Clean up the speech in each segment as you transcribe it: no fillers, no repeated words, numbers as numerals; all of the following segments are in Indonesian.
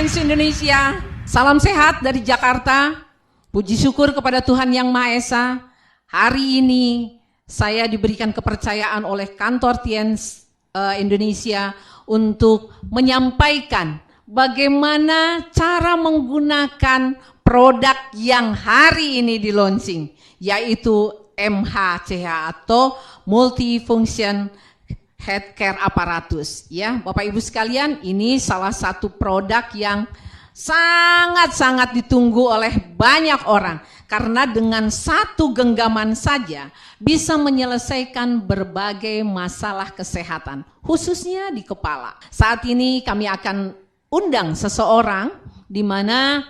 Friends Indonesia, salam sehat dari Jakarta. Puji syukur kepada Tuhan Yang Maha Esa. Hari ini saya diberikan kepercayaan oleh kantor Tiens Indonesia untuk menyampaikan bagaimana cara menggunakan produk yang hari ini di launching, yaitu MHCH atau Multifunction Healthcare Apparatus. Ya, Bapak Ibu sekalian, ini salah satu produk yang sangat-sangat ditunggu oleh banyak orang karena dengan satu genggaman saja bisa menyelesaikan berbagai masalah kesehatan, khususnya di kepala. Saat ini kami akan undang seseorang di mana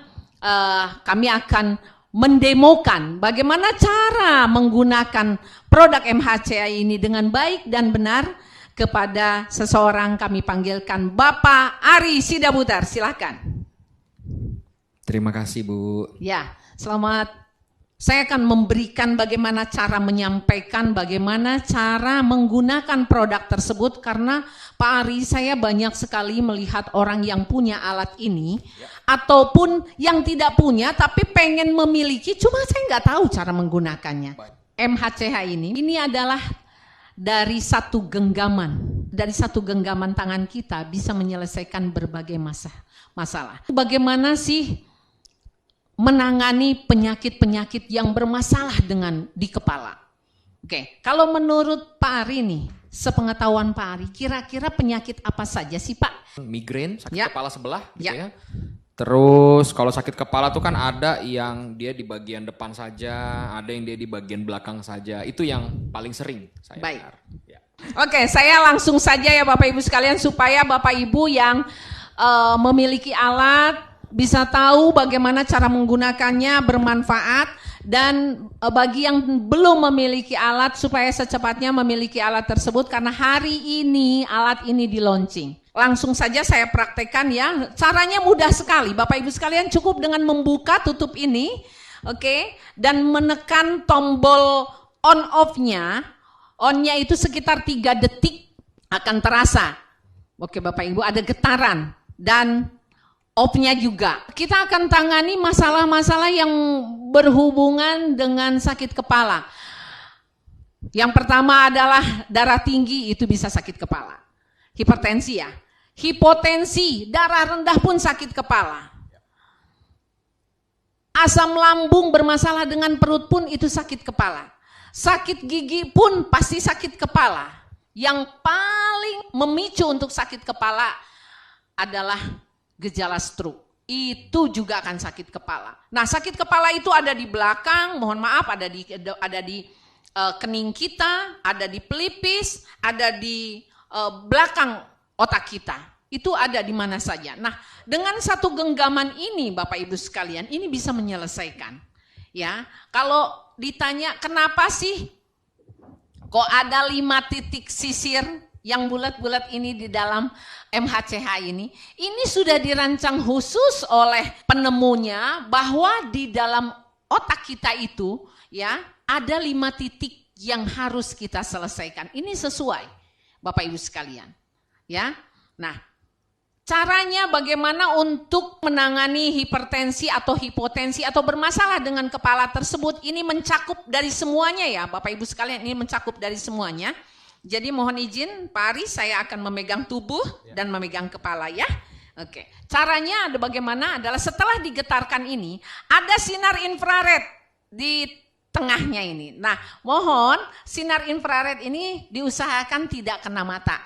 kami akan mendemokan bagaimana cara menggunakan produk MHCH ini dengan baik dan benar. Kepada seseorang kami panggilkan Bapak Ari Sidabutar, silakan. Terima kasih Bu. Ya, selamat. Saya akan memberikan bagaimana cara menyampaikan, bagaimana cara menggunakan produk tersebut. Karena Pak Ari, saya banyak sekali melihat orang yang punya alat ini, ataupun yang tidak punya tapi pengen memiliki, cuma saya nggak tahu cara menggunakannya. MHCH ini adalah dari satu genggaman tangan kita bisa menyelesaikan berbagai masalah. Bagaimana sih menangani penyakit-penyakit yang bermasalah di kepala? Oke, kalau menurut Pak Ari nih, sepengetahuan Pak Ari, kira-kira penyakit apa saja sih Pak? Migrain, sakit kepala sebelah gitu ya. Terus kalau sakit kepala tuh kan ada yang dia di bagian depan saja, ada yang dia di bagian belakang saja. Itu yang paling sering saya dengar. Ya. Oke, saya langsung saja ya Bapak Ibu sekalian supaya Bapak Ibu yang memiliki alat bisa tahu bagaimana cara menggunakannya bermanfaat, dan bagi yang belum memiliki alat supaya secepatnya memiliki alat tersebut karena hari ini alat ini di launching. Langsung saja saya praktekkan ya. Caranya mudah sekali. Bapak Ibu sekalian cukup dengan membuka tutup ini, oke, dan menekan tombol on off-nya. On-nya itu sekitar 3 detik akan terasa. Oke Bapak Ibu, ada getaran dan off-nya juga. Kita akan tangani masalah-masalah yang berhubungan dengan sakit kepala. Yang pertama adalah darah tinggi, itu bisa sakit kepala. Hipertensi ya. Hipotensi, darah rendah pun sakit kepala. Asam lambung bermasalah dengan perut pun itu sakit kepala. Sakit gigi pun pasti sakit kepala. Yang paling memicu untuk sakit kepala adalah gejala stroke. Itu juga akan sakit kepala. Nah, sakit kepala itu ada di belakang, mohon maaf, ada di kening kita, ada di pelipis, ada di belakang otak kita. Itu ada di mana saja. Nah, dengan satu genggaman ini Bapak Ibu sekalian, ini bisa menyelesaikan. Ya, kalau ditanya kenapa sih kok ada 5 titik sisir yang bulat-bulat ini di dalam MHCH ini sudah dirancang khusus oleh penemunya bahwa di dalam otak kita itu ya ada 5 titik yang harus kita selesaikan. Ini sesuai Bapak Ibu sekalian. Ya. Nah, caranya bagaimana untuk menangani hipertensi atau hipotensi atau bermasalah dengan kepala tersebut, ini mencakup dari semuanya ya Bapak Ibu sekalian, ini mencakup dari semuanya. Jadi mohon izin Pak Ari, saya akan memegang tubuh dan memegang kepala ya. Oke. Caranya ada bagaimana adalah setelah digetarkan ini ada sinar infrared di tengahnya ini. Nah, mohon sinar infrared ini diusahakan tidak kena mata.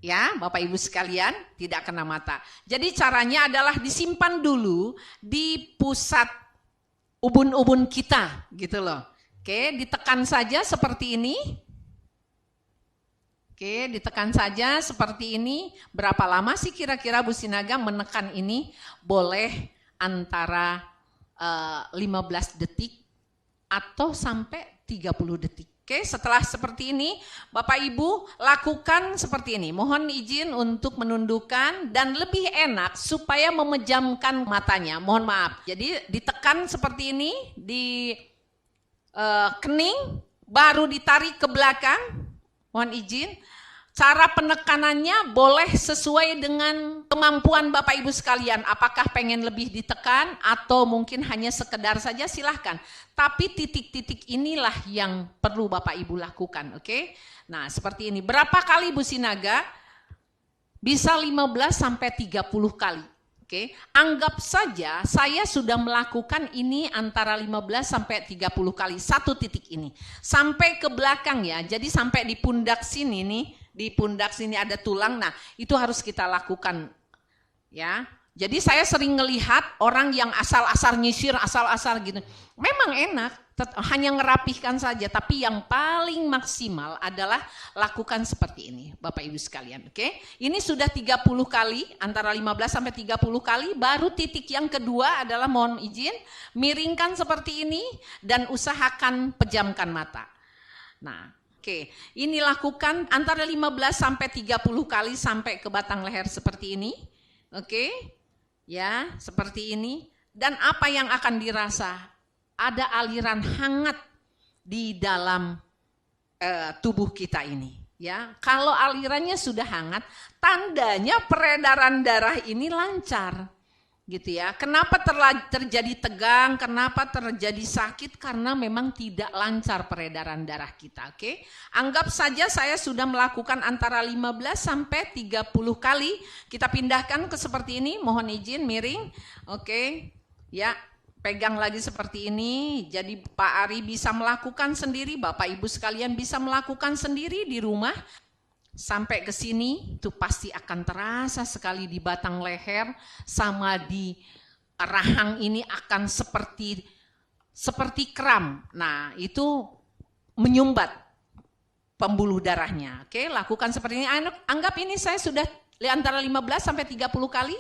Ya, Bapak Ibu sekalian, tidak kena mata. Jadi caranya adalah disimpan dulu di pusat ubun-ubun kita, gitu loh. Oke, ditekan saja seperti ini. Oke, ditekan saja seperti ini. Berapa lama sih kira-kira Bu Sinaga menekan ini? Boleh antara 15 detik atau sampai 30 detik. Oke, setelah seperti ini, Bapak Ibu lakukan seperti ini. Mohon izin untuk menundukkan dan lebih enak supaya memejamkan matanya. Mohon maaf. Jadi ditekan seperti ini di kening, baru ditarik ke belakang. Mohon izin. Cara penekanannya boleh sesuai dengan kemampuan Bapak Ibu sekalian. Apakah pengen lebih ditekan atau mungkin hanya sekedar saja, silahkan. Tapi titik-titik inilah yang perlu Bapak Ibu lakukan, oke? Nah, seperti ini. Berapa kali Bu Sinaga? Bisa 15 sampai 30 kali. Oke, anggap saja saya sudah melakukan ini antara 15 sampai 30 kali satu titik ini. Sampai ke belakang ya. Jadi sampai di pundak sini nih, di pundak sini ada tulang. Nah, itu harus kita lakukan ya. Jadi saya sering ngelihat orang yang asal-asal nyisir, asal-asal gitu. Memang enak, hanya ngerapihkan saja. Tapi yang paling maksimal adalah lakukan seperti ini, Bapak Ibu sekalian. Oke, ini sudah 30 kali, antara 15 sampai 30 kali. Baru titik yang kedua adalah mohon izin, miringkan seperti ini dan usahakan pejamkan mata. Nah, oke, ini lakukan antara 15 sampai 30 kali sampai ke batang leher seperti ini. Oke. Ya, seperti ini. Dan apa yang akan dirasa? Ada aliran hangat di dalam tubuh kita ini. Ya, kalau alirannya sudah hangat, tandanya peredaran darah ini lancar. Gitu ya. Kenapa terjadi tegang? Kenapa terjadi sakit? Karena memang tidak lancar peredaran darah kita. Oke. Anggap saja saya sudah melakukan antara 15 sampai 30 kali. Kita pindahkan ke seperti ini. Mohon izin miring. Oke. Ya, pegang lagi seperti ini. Jadi Pak Ari bisa melakukan sendiri, Bapak Ibu sekalian bisa melakukan sendiri di rumah. Sampai ke sini itu pasti akan terasa sekali di batang leher sama di rahang ini akan seperti kram. Nah, itu menyumbat pembuluh darahnya. Oke, lakukan seperti ini. Anggap ini saya sudah antara 15 sampai 30 kali.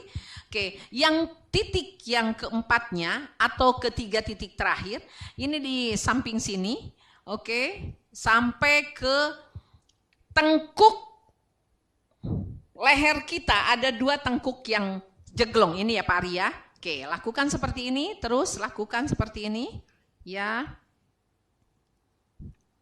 Oke, yang titik yang keempatnya atau ketiga titik terakhir ini di samping sini. Oke, sampai ke tengkuk leher kita ada 2 tengkuk yang jeglong ini ya Pak Arya. Oke, lakukan seperti ini, terus lakukan seperti ini, ya.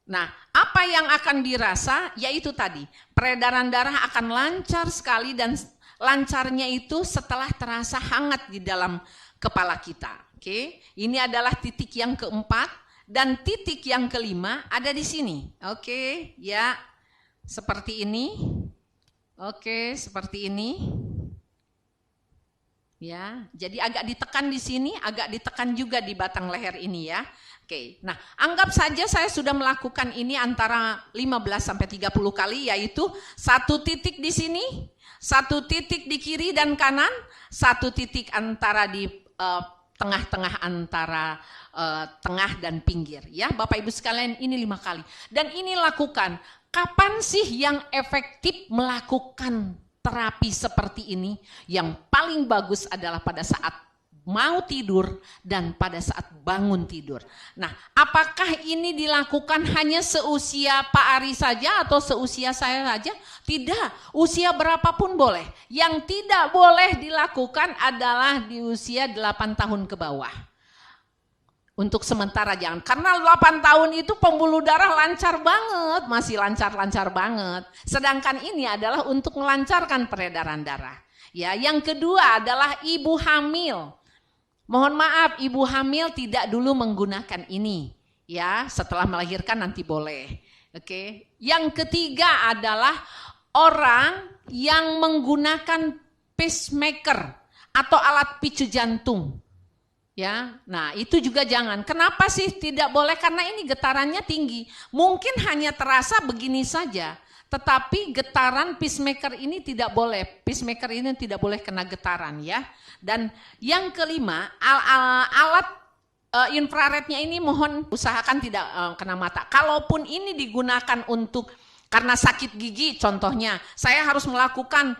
Nah, apa yang akan dirasa? Yaitu tadi, peredaran darah akan lancar sekali dan lancarnya itu setelah terasa hangat di dalam kepala kita. Oke, ini adalah titik yang keempat dan titik yang kelima ada di sini. Oke, ya. Seperti ini. Oke, seperti ini. Ya, jadi agak ditekan di sini, agak ditekan juga di batang leher ini ya. Oke. Nah, anggap saja saya sudah melakukan ini antara 15 sampai 30 kali, yaitu satu titik di sini, satu titik di kiri dan kanan, satu titik antara di tengah-tengah antara tengah dan pinggir ya. Bapak Ibu sekalian, ini 5 kali. Dan ini lakukan. Kapan sih yang efektif melakukan terapi seperti ini? Yang paling bagus adalah pada saat mau tidur dan pada saat bangun tidur. Nah, apakah ini dilakukan hanya seusia Pak Ari saja atau seusia saya saja? Tidak, usia berapapun boleh. Yang tidak boleh dilakukan adalah di usia 8 tahun ke bawah. Untuk sementara jangan, karena 8 tahun itu pembuluh darah lancar banget, masih lancar-lancar banget. Sedangkan ini adalah untuk melancarkan peredaran darah. Ya, yang kedua adalah ibu hamil. Mohon maaf, ibu hamil tidak dulu menggunakan ini. Ya, setelah melahirkan nanti boleh. Oke. Yang ketiga adalah orang yang menggunakan pacemaker atau alat picu jantung. Ya, nah itu juga jangan. Kenapa sih tidak boleh? Karena ini getarannya tinggi. Mungkin hanya terasa begini saja, tetapi getaran pacemaker ini tidak boleh. Pacemaker ini tidak boleh kena getaran ya. Dan yang kelima, alat infrarednya ini mohon usahakan tidak kena mata. Kalaupun ini digunakan untuk karena sakit gigi, contohnya, saya harus melakukan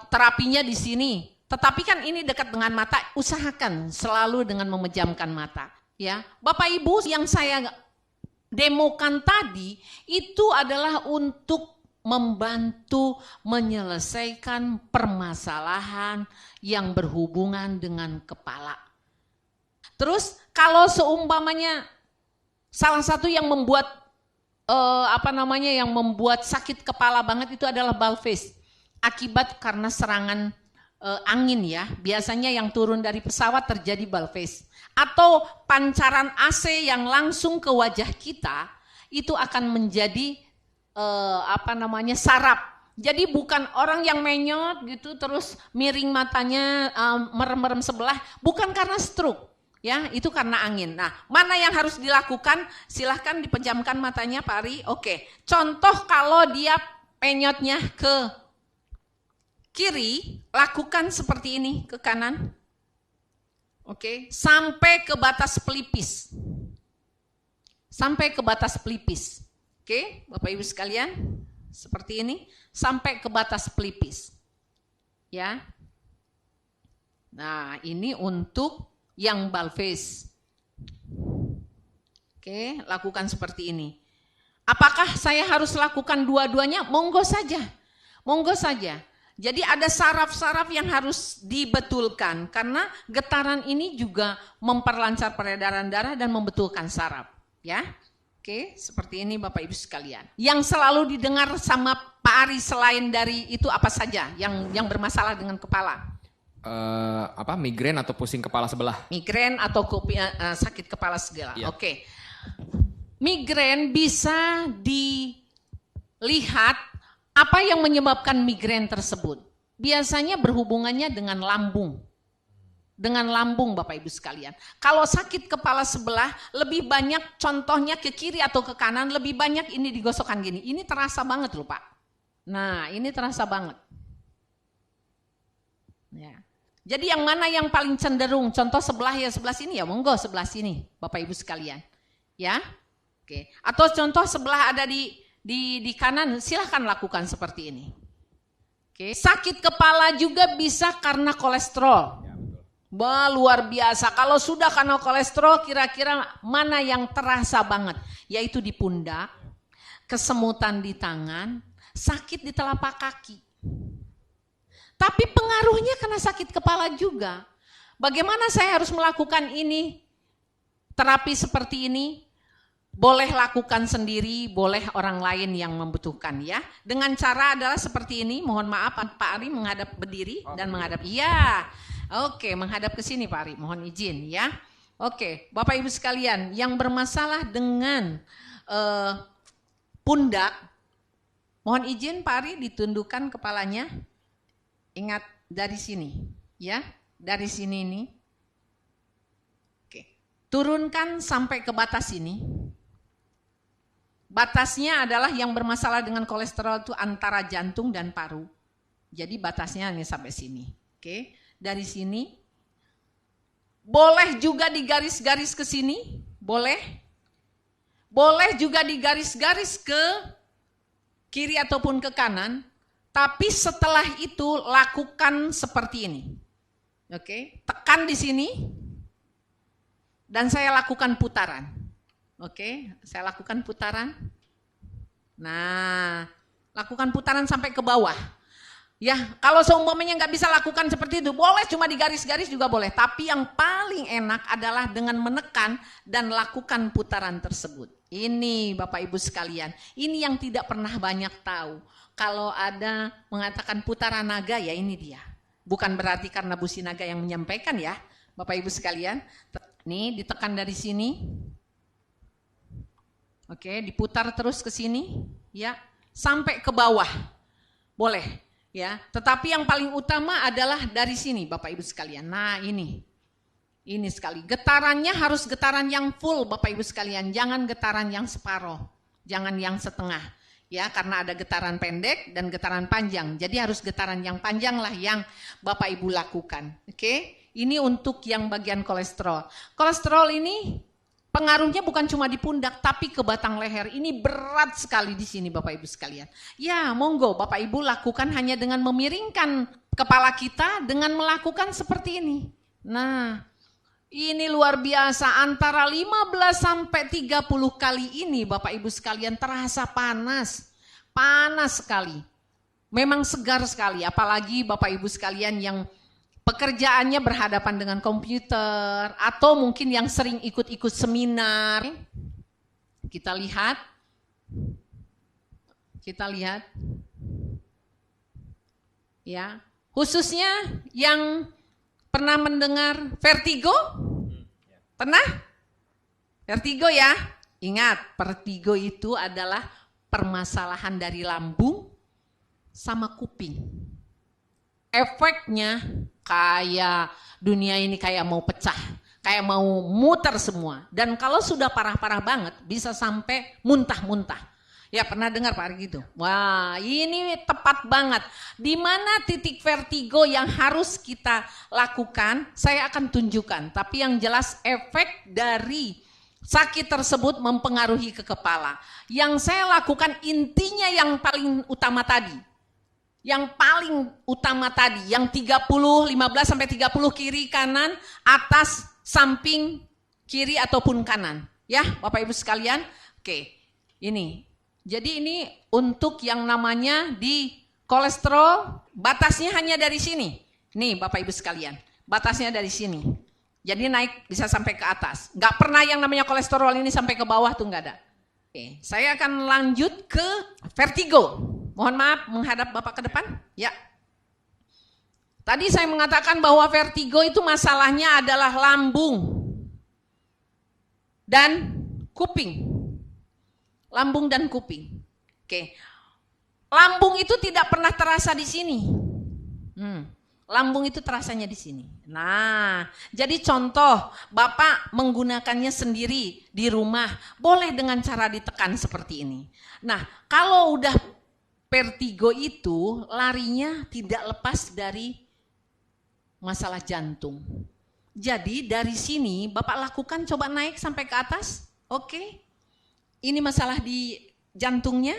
terapinya di sini. Tetapi kan ini dekat dengan mata, usahakan selalu dengan memejamkan mata. Ya, Bapak Ibu yang saya demokan tadi itu adalah untuk membantu menyelesaikan permasalahan yang berhubungan dengan kepala. Terus kalau seumpamanya salah satu yang membuat yang membuat sakit kepala banget itu adalah Balfes. Akibat karena serangan angin ya. Biasanya yang turun dari pesawat terjadi Balfes. Atau pancaran AC yang langsung ke wajah kita itu akan menjadi saraf. Jadi bukan orang yang menyot gitu terus miring matanya merem-merem sebelah, bukan karena stroke. Ya, itu karena angin. Nah, mana yang harus dilakukan? Silahkan dipejamkan matanya Pak Ari. Oke, contoh kalau dia penyotnya ke kiri, lakukan seperti ini, ke kanan. Oke, sampai ke batas pelipis. Sampai ke batas pelipis. Oke, Bapak Ibu sekalian, seperti ini, sampai ke batas pelipis. Ya. Nah, ini untuk yang Balfes. Oke, lakukan seperti ini. Apakah saya harus lakukan dua-duanya? Monggo saja. Monggo saja. Jadi ada saraf-saraf yang harus dibetulkan karena getaran ini juga memperlancar peredaran darah dan membetulkan saraf, ya. Oke, seperti ini Bapak Ibu sekalian. Yang selalu didengar sama Pak Ari selain dari itu apa saja yang bermasalah dengan kepala? Migrain atau pusing kepala sebelah? Migrain atau sakit kepala segala. Yeah. Oke. Migrain bisa dilihat apa yang menyebabkan migrain tersebut. Biasanya berhubungannya dengan lambung. Dengan lambung Bapak Ibu sekalian. Kalau sakit kepala sebelah lebih banyak contohnya ke kiri atau ke kanan, lebih banyak ini digosokkan gini. Ini terasa banget loh Pak. Nah, ini terasa banget. Ya. Jadi yang mana yang paling cenderung? Contoh sebelah sini ya, monggo sebelah sini Bapak Ibu sekalian. Ya. Oke. Atau contoh sebelah ada di kanan, silahkan lakukan seperti ini. Oke. Sakit kepala juga bisa karena kolesterol. Bah, luar biasa. Kalau sudah karena kolesterol, kira-kira mana yang terasa banget? Yaitu di pundak, kesemutan di tangan, sakit di telapak kaki. Tapi pengaruhnya karena sakit kepala juga. Bagaimana saya harus melakukan ini? Terapi seperti ini boleh lakukan sendiri, boleh orang lain yang membutuhkan ya. Dengan cara adalah seperti ini. Mohon maaf Pak Ari menghadap berdiri dan menghadap. Iya. Oke, menghadap ke sini Pak Ari. Mohon izin ya. Oke, Bapak Ibu sekalian yang bermasalah dengan pundak, mohon izin Pak Ari ditundukkan kepalanya. Ingat dari sini, ya, dari sini ini. Oke, turunkan sampai ke batas ini. Batasnya adalah yang bermasalah dengan kolesterol itu antara jantung dan paru. Jadi batasnya ini sampai sini. Oke, dari sini. Boleh juga digaris-garis ke sini, boleh. Boleh juga digaris-garis ke kiri ataupun ke kanan. Tapi setelah itu lakukan seperti ini. Oke, tekan di sini. Dan saya lakukan putaran. Oke, saya lakukan putaran. Nah, lakukan putaran sampai ke bawah. Ya, kalau seumpamanya nggak bisa lakukan seperti itu, boleh cuma digaris-garis juga boleh. Tapi yang paling enak adalah dengan menekan dan lakukan putaran tersebut. Ini Bapak Ibu sekalian, ini yang tidak pernah banyak tahu. Kalau ada mengatakan putaran naga, ya ini dia. Bukan berarti karena Bu Sinaga yang menyampaikan ya, Bapak Ibu sekalian. Nih ditekan dari sini. Oke, diputar terus ke sini, ya, sampai ke bawah. Boleh, ya. Tetapi yang paling utama adalah dari sini, Bapak Ibu sekalian. Nah, ini sekali. Getarannya harus getaran yang full, Bapak Ibu sekalian. Jangan getaran yang separoh, jangan yang setengah. Ya, karena ada getaran pendek dan getaran panjang. Jadi harus getaran yang panjang lah yang Bapak Ibu lakukan. Oke, ini untuk yang bagian kolesterol. Kolesterol ini pengaruhnya bukan cuma di pundak, tapi ke batang leher. Ini berat sekali di sini Bapak Ibu sekalian. Ya, monggo Bapak Ibu lakukan hanya dengan memiringkan kepala kita dengan melakukan seperti ini. Nah, ini luar biasa, antara 15 sampai 30 kali ini Bapak Ibu sekalian terasa panas. Panas sekali. Memang segar sekali, apalagi Bapak Ibu sekalian yang pekerjaannya berhadapan dengan komputer atau mungkin yang sering ikut-ikut seminar. Kita lihat. Kita lihat. Ya, khususnya yang pernah mendengar vertigo? Pernah? Vertigo ya? Ingat, vertigo itu adalah permasalahan dari lambung sama kuping. Efeknya kayak dunia ini kayak mau pecah, kayak mau muter semua. Dan kalau sudah parah-parah banget, bisa sampai muntah-muntah. Ya pernah dengar Pak gitu? Wah ini tepat banget. Di mana titik vertigo yang harus kita lakukan, saya akan tunjukkan. Tapi yang jelas efek dari sakit tersebut mempengaruhi ke kepala. Yang saya lakukan intinya yang paling utama tadi. Yang paling utama tadi, yang 30, 15 sampai 30 kiri kanan, atas, samping, kiri ataupun kanan. Ya, Bapak Ibu sekalian. Oke, ini. Jadi ini untuk yang namanya di kolesterol, batasnya hanya dari sini. Nih Bapak Ibu sekalian, batasnya dari sini. Jadi naik bisa sampai ke atas. Nggak pernah yang namanya kolesterol ini sampai ke bawah tuh nggak ada. Oke, saya akan lanjut ke vertigo. Mohon maaf menghadap Bapak ke depan. Ya. Tadi saya mengatakan bahwa vertigo itu masalahnya adalah lambung dan kuping. Lambung dan kuping. Oke. Lambung itu tidak pernah terasa di sini. Lambung itu terasanya di sini. Nah, jadi contoh Bapak menggunakannya sendiri di rumah, boleh dengan cara ditekan seperti ini. Nah, kalau udah vertigo itu larinya tidak lepas dari masalah jantung. Jadi dari sini Bapak lakukan coba naik sampai ke atas. Oke. Ini masalah di jantungnya.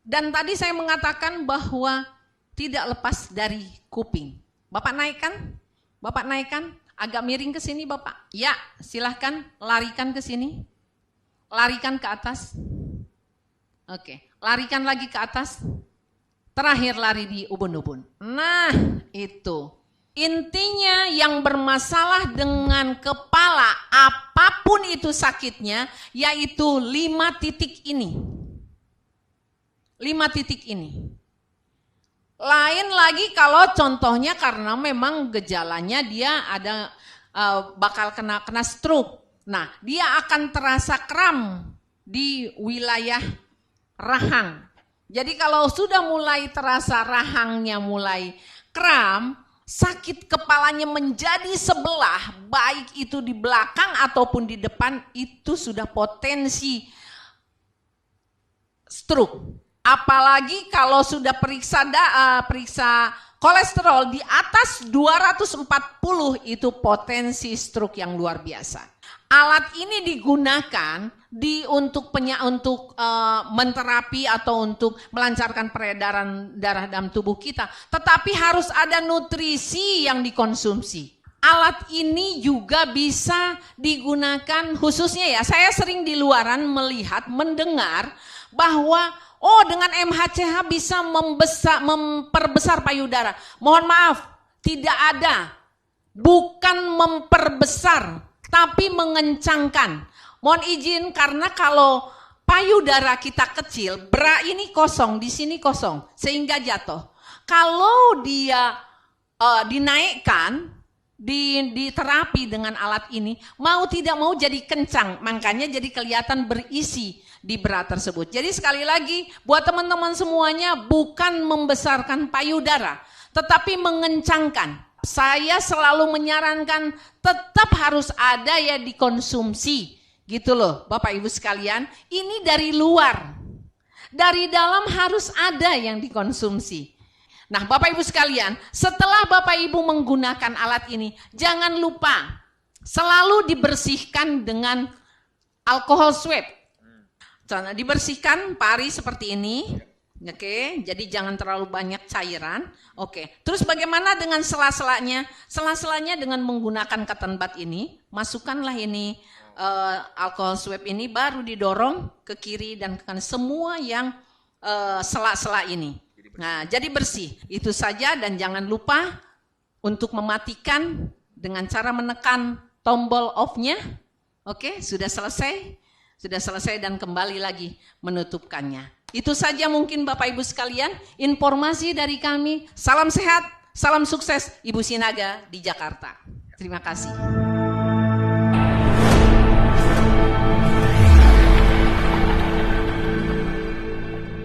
Dan tadi saya mengatakan bahwa tidak lepas dari kuping. Bapak naikkan? Bapak naikkan? Agak miring ke sini Bapak. Ya, silahkan larikan ke sini. Larikan ke atas. Oke, larikan lagi ke atas. Terakhir lari di ubun-ubun. Nah, itu. Intinya yang bermasalah dengan kepala, apapun itu sakitnya, yaitu 5 titik ini. 5 titik ini. Lain lagi kalau contohnya karena memang gejalanya dia ada bakal kena stroke. Nah, dia akan terasa kram di wilayah rahang. Jadi kalau sudah mulai terasa rahangnya mulai kram, sakit kepalanya menjadi sebelah, baik itu di belakang ataupun di depan, itu sudah potensi stroke. Apalagi kalau sudah periksa kolesterol di atas 240, itu potensi stroke yang luar biasa. Alat ini digunakan untuk menterapi atau untuk melancarkan peredaran darah dalam tubuh kita, tetapi harus ada nutrisi yang dikonsumsi. Alat ini juga bisa digunakan khususnya ya, saya sering di luaran melihat, mendengar bahwa dengan MHCH bisa memperbesar payudara. Mohon maaf, tidak ada. Bukan memperbesar, tapi mengencangkan. Mohon izin karena kalau payudara kita kecil, bra ini kosong, di sini kosong, sehingga jatuh. Kalau dia dinaikkan, diterapi dengan alat ini, mau tidak mau jadi kencang, makanya jadi kelihatan berisi di bra tersebut. Jadi sekali lagi buat teman-teman semuanya, bukan membesarkan payudara, tetapi mengencangkan. Saya selalu menyarankan tetap harus ada ya dikonsumsi, gitu loh Bapak Ibu sekalian. Ini dari luar, dari dalam harus ada yang dikonsumsi. Nah Bapak Ibu sekalian, setelah Bapak Ibu menggunakan alat ini, jangan lupa selalu dibersihkan dengan alkohol swab. Dibersihkan pari seperti ini, oke. Jadi jangan terlalu banyak cairan, oke. Terus bagaimana dengan sela-selanya? Sela-selanya dengan menggunakan cotton bud ini, masukkanlah ini alkohol swab ini, baru didorong ke kiri dan ke kanan semua yang sela-sela ini. Nah, jadi bersih. Itu saja, dan jangan lupa untuk mematikan dengan cara menekan tombol off-nya. Oke, sudah selesai. sudah selesai dan kembali lagi menutupkannya. Itu saja mungkin Bapak Ibu sekalian, informasi dari kami. Salam sehat, salam sukses Ibu Sinaga di Jakarta. Terima kasih.